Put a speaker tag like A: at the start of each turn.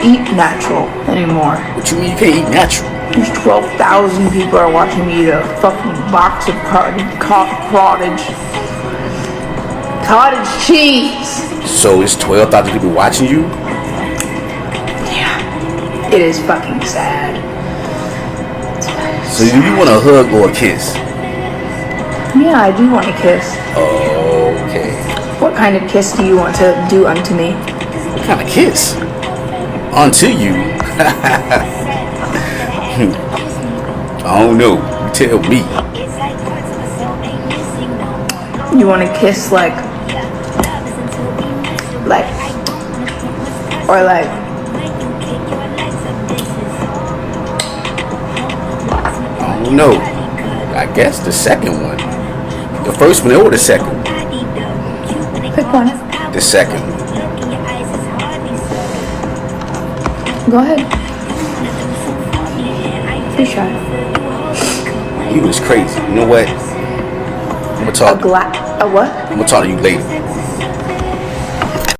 A: eat natural anymore.
B: What you mean you can't eat natural?
A: There's 12,000 people are watching me eat a fucking box of cottage cheese.
B: So it's 12,000 people watching you?
A: Yeah, it is fucking sad.
B: So do you want a hug or a kiss?
A: Yeah, I do want a kiss.
B: Okay.
A: What kind of kiss do you want to do unto me?
B: What kind of kiss? Unto you? I don't know. You tell me.
A: You want to kiss like, or like,
B: I don't know. I guess the second one. The first one or the second?
A: pick one.
B: The second one.
A: Go ahead. Be shy.
B: You was crazy. You know what? I'm gonna talk.
A: A what?
B: I'm gonna talk to you later.